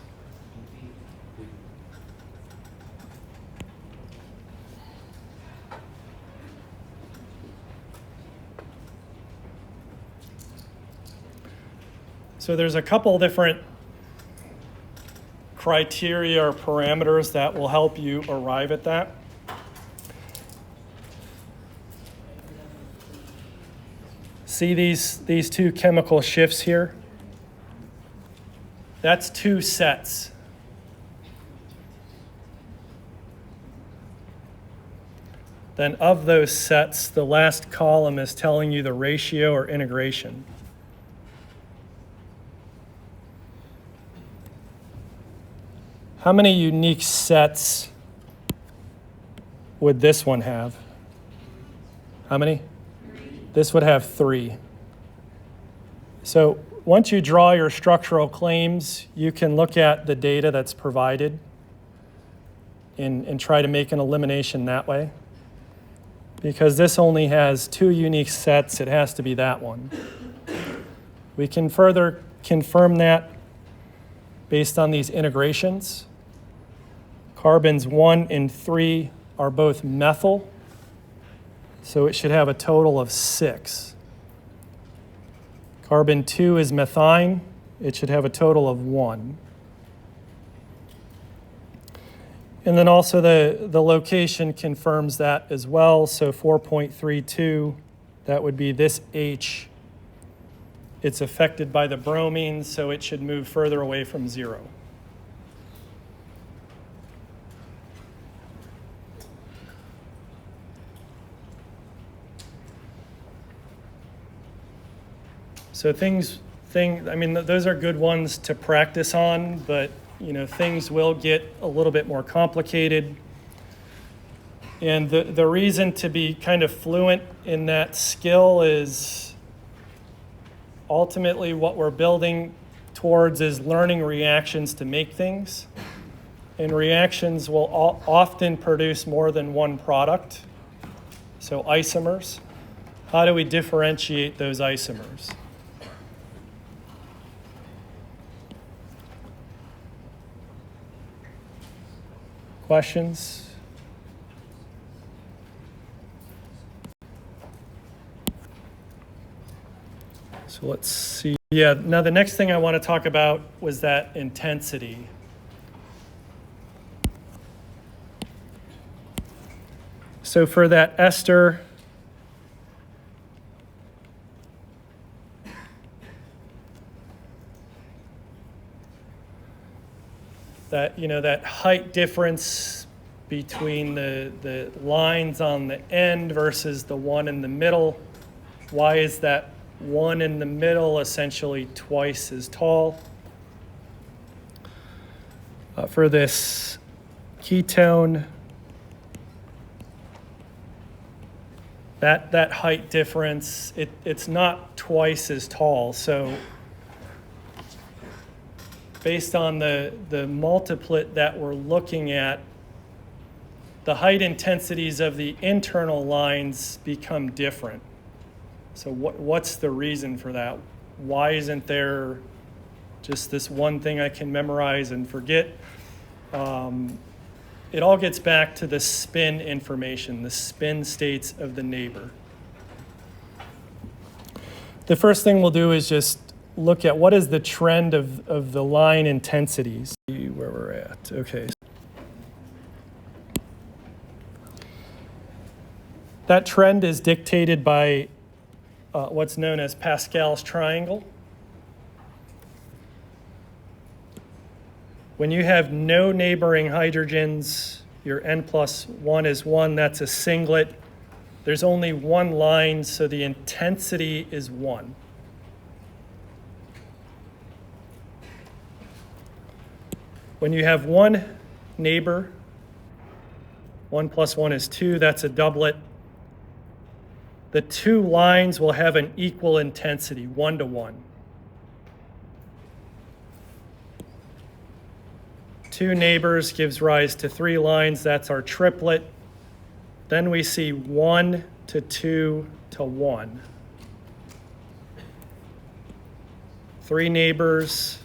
So there's a couple different criteria or parameters that will help you arrive at that. See these 2 chemical shifts here? That's 2 sets. Then of those sets, the last column is telling you the ratio or integration. How many unique sets would this one have? How many? 3. This would have 3. So once you draw your structural claims, you can look at the data that's provided and try to make an elimination that way. Because this only has 2 unique sets, it has to be that one. We can further confirm that based on these integrations. Carbons 1 and 3 are both methyl, so it should have a total of 6. Carbon 2 is methine, it should have a total of 1. And then also the location confirms that as well, so 4.32, that would be this H. It's affected by the bromine, so it should move further away from 0. So those are good ones to practice on, but things will get a little bit more complicated. And the reason to be kind of fluent in that skill is ultimately what we're building towards is learning reactions to make things. And reactions will often produce more than one product. So isomers. How do we differentiate those isomers? Questions? So let's see. Yeah, now the next thing I want to talk about was that intensity. So for that ester, that height difference between the lines on the end versus the one in the middle, why is that one in the middle essentially twice as tall? For this ketone, that height difference, it's not twice as tall. So based on the multiplet that we're looking at, the height intensities of the internal lines become different. So what's the reason for that? Why isn't there just this one thing I can memorize and forget? It all gets back to the spin information, the spin states of the neighbor. The first thing we'll do is just look at what is the trend of the line intensities. See where we're at. Okay. That trend is dictated by what's known as Pascal's triangle. When you have no neighboring hydrogens, your n+1 is 1, that's a singlet. There's only one line, so the intensity is 1. When you have one neighbor, 1 + 1 is 2, that's a doublet. The two lines will have an equal intensity, 1 to 1. Two neighbors gives rise to 3 lines, that's our triplet. Then we see 1 to 2 to 1. 3 neighbors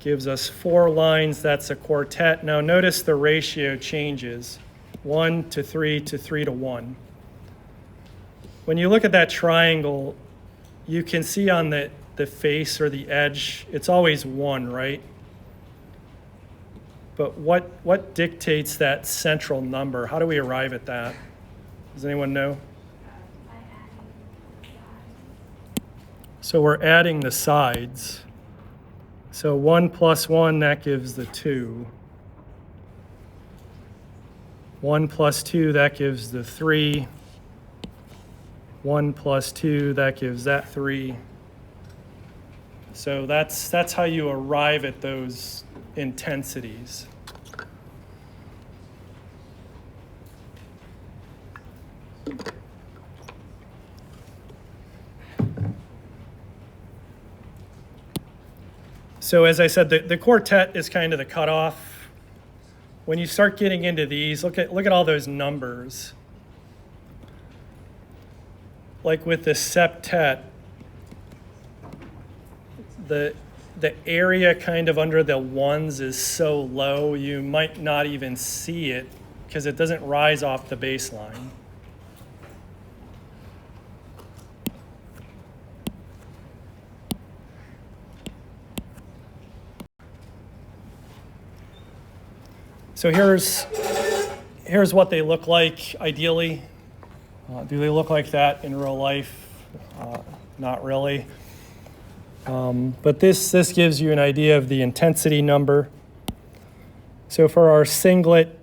gives us 4 lines, that's a quartet. Now notice the ratio changes, 1 to 3 to 3 to 1. When you look at that triangle, you can see on the face or the edge, it's always 1, right? But what dictates that central number? How do we arrive at that? Does anyone know? So we're adding the sides. So 1 + 1, that gives the 2. 1 + 2, that gives the 3. 1 + 2, that gives that 3. So that's how you arrive at those intensities. So as I said, the quartet is kind of the cutoff. When you start getting into these, look at all those numbers. Like with the septet, the area kind of under the 1s is so low you might not even see it because it doesn't rise off the baseline. So here's what they look like ideally. Do they look like that in real life? Not really. But this gives you an idea of the intensity number. So for our singlet,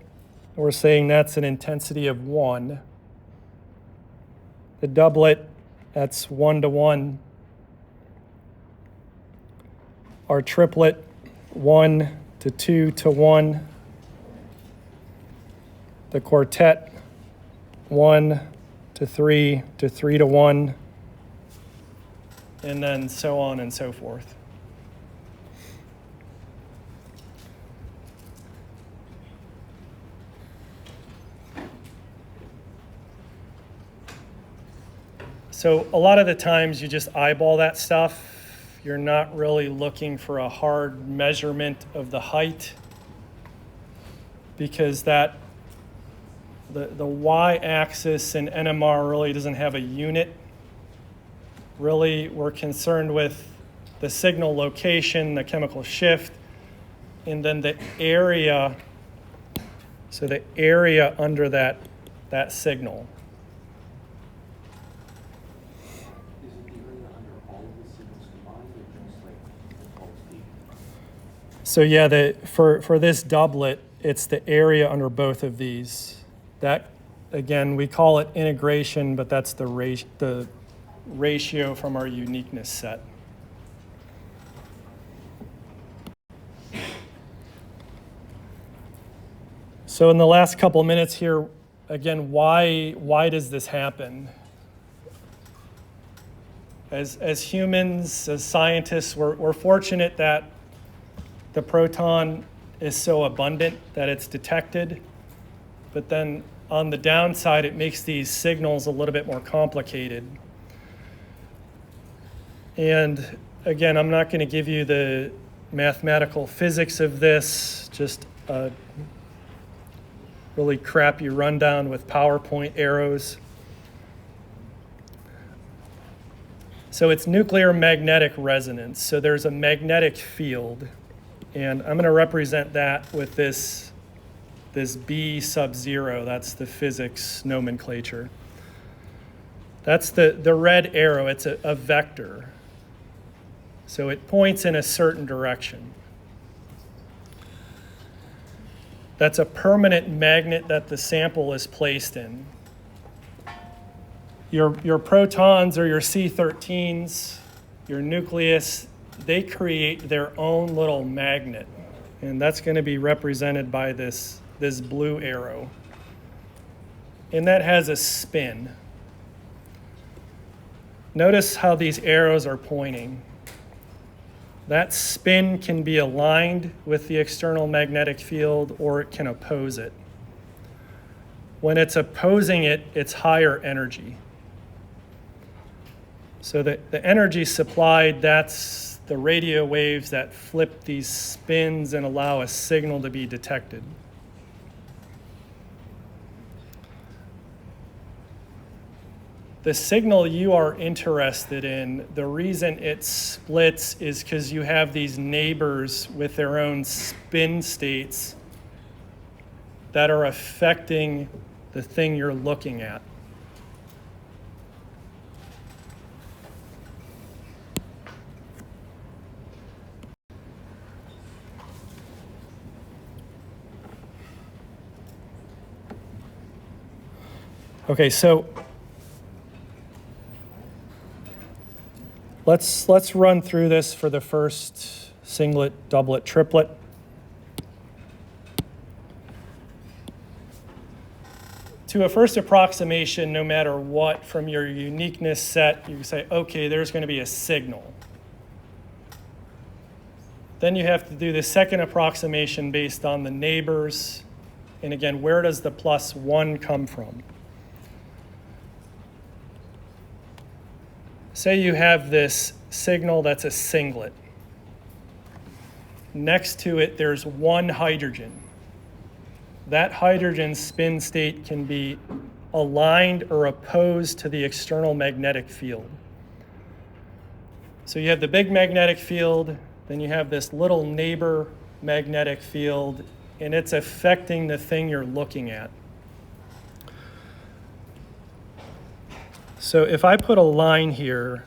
we're saying that's an intensity of 1. The doublet, that's 1 to 1. Our triplet, 1 to 2 to 1. The quartet, 1 to 3 to 3 to 1, and then so on and so forth. So a lot of the times you just eyeball that stuff. You're not really looking for a hard measurement of the height because that the y-axis in NMR really doesn't have a unit. Really, we're concerned with the signal location, the chemical shift, and then the area, so the area under that signal. Is it the area under all of the signals combined or just like the pulse peak? So yeah, for this doublet, it's the area under both of these. That, again, we call it integration, but that's the ratio from our uniqueness set. So in the last couple of minutes here, again, why does this happen? As humans, as scientists, we're fortunate that the proton is so abundant that it's detected. But then on the downside, it makes these signals a little bit more complicated. And again, I'm not going to give you the mathematical physics of this, just a really crappy rundown with PowerPoint arrows. So it's nuclear magnetic resonance. So there's a magnetic field, and I'm going to represent that with this B sub 0. That's the physics nomenclature. That's the red arrow. It's a vector. So it points in a certain direction. That's a permanent magnet that the sample is placed in. Your protons or your C13s, your nucleus, they create their own little magnet. And that's going to be represented by this blue arrow. And that has a spin. Notice how these arrows are pointing. That spin can be aligned with the external magnetic field, or it can oppose it. When it's opposing it, it's higher energy. So the energy supplied, that's the radio waves that flip these spins and allow a signal to be detected. The signal you are interested in, the reason it splits is because you have these neighbors with their own spin states that are affecting the thing you're looking at. Okay, so let's run through this for the first singlet, doublet, triplet. To a first approximation, no matter what, from your uniqueness set, you say, okay, there's going to be a signal. Then you have to do the second approximation based on the neighbors. And again, where does the +1 come from? Say you have this signal that's a singlet. Next to it, there's one hydrogen. That hydrogen's spin state can be aligned or opposed to the external magnetic field. So you have the big magnetic field, then you have this little neighbor magnetic field, and it's affecting the thing you're looking at. So if I put a line here,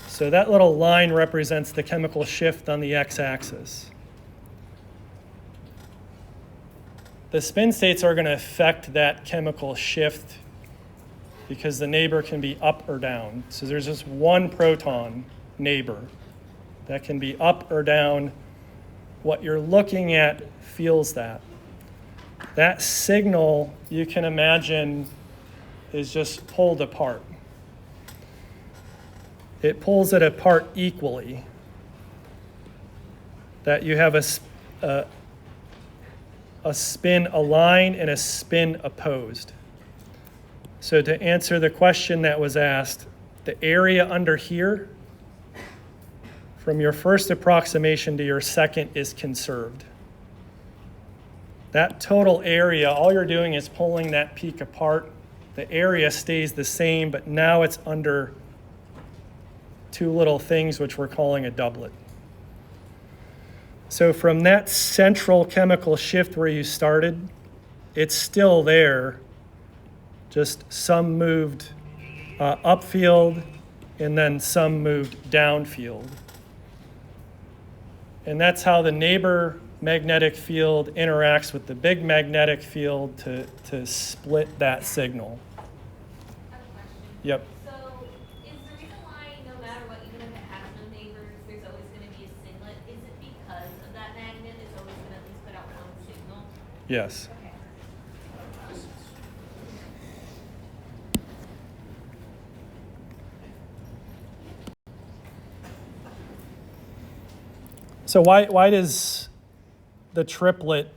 so that little line represents the chemical shift on the x-axis. The spin states are going to affect that chemical shift because the neighbor can be up or down. So there's just one proton neighbor that can be up or down. What you're looking at feels that. That signal, you can imagine, is just pulled apart. It pulls it apart equally. That you have a spin aligned and a spin opposed. So to answer the question that was asked, the area under here, from your first approximation to your second, is conserved. That total area, all you're doing is pulling that peak apart. The area stays the same, but now it's under two little things which we're calling a doublet. So from that central chemical shift where you started, it's still there, just some moved upfield and then some moved downfield. And that's how the neighbor magnetic field interacts with the big magnetic field to split that signal. I have a question. Yep. So, is the reason why no matter what, even if it has no neighbors, there's always going to be a singlet? Is it because of that magnet? It's always going to at least put out one signal? Yes. Okay. So why does the triplet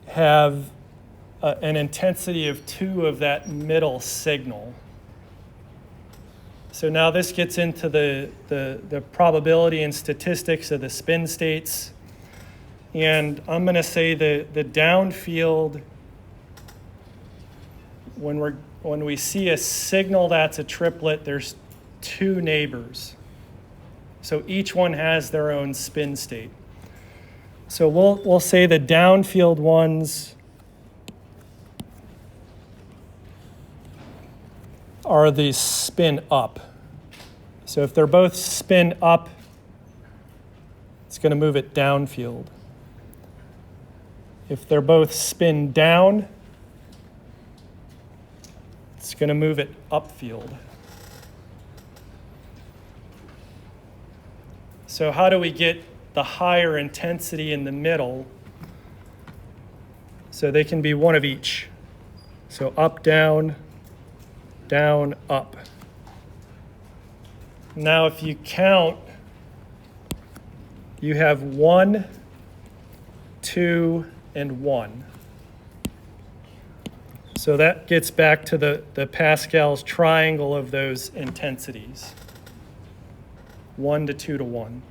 have an intensity of 2 of that middle signal? So now this gets into the probability and statistics of the spin states. And I'm going to say the downfield, when we see a signal that's a triplet, there's 2 neighbors. So each one has their own spin state. So we'll say the downfield ones are the spin up. So if they're both spin up, it's going to move it downfield. If they're both spin down, it's going to move it upfield. So how do we get the higher intensity in the middle? So they can be one of each. So up, down, down, up. Now if you count, you have 1, 2, and 1. So that gets back to the Pascal's triangle of those intensities. 1 to 2 to 1.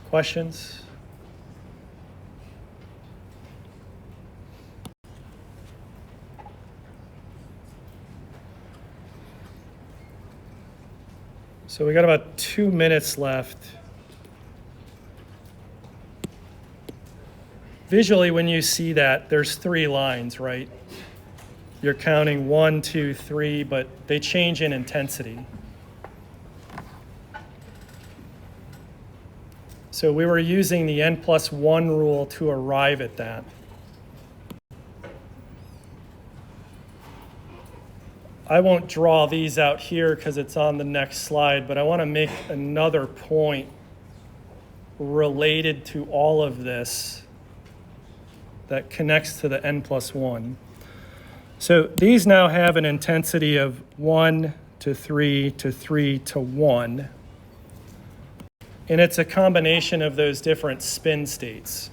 Questions? So we got about 2 minutes left. Visually, when you see that, there's 3 lines, right? You're counting 1, 2, 3, but they change in intensity. So we were using the n+1 rule to arrive at that. I won't draw these out here because it's on the next slide, but I want to make another point related to all of this that connects to the n+1. So these now have an intensity of 1 to 3 to 3 to 1. And it's a combination of those different spin states.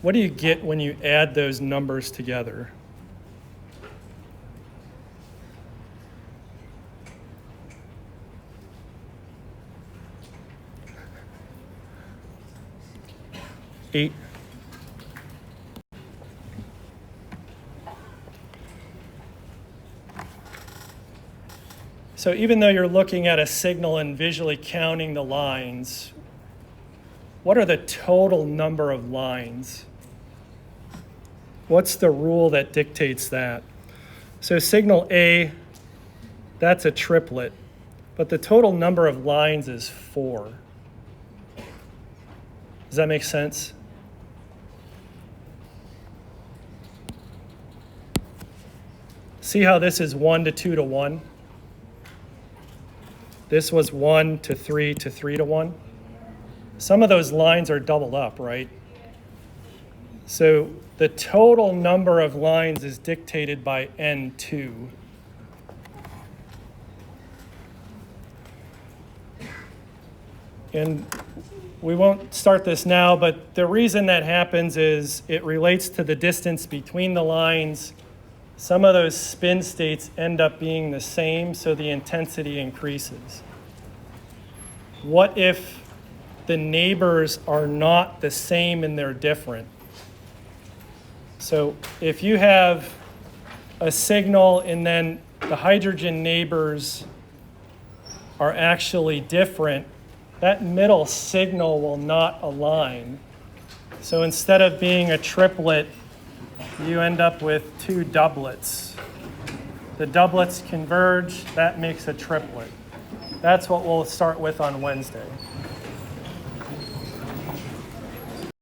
What do you get when you add those numbers together? Eight. So even though you're looking at a signal and visually counting the lines, what are the total number of lines? What's the rule that dictates that? So signal A, that's a triplet, but the total number of lines is 4. Does that make sense? See how this is 1 to 2 to 1? This was 1 to 3 to 3 to 1. Some of those lines are doubled up, right? So the total number of lines is dictated by N2. And we won't start this now, but the reason that happens is it relates to the distance between the lines. Some of those spin states end up being the same, so the intensity increases. What if the neighbors are not the same and they're different? So if you have a signal and then the hydrogen neighbors are actually different, that middle signal will not align. So instead of being a triplet, you end up with 2 doublets. The doublets converge, that makes a triplet. That's what we'll start with on Wednesday.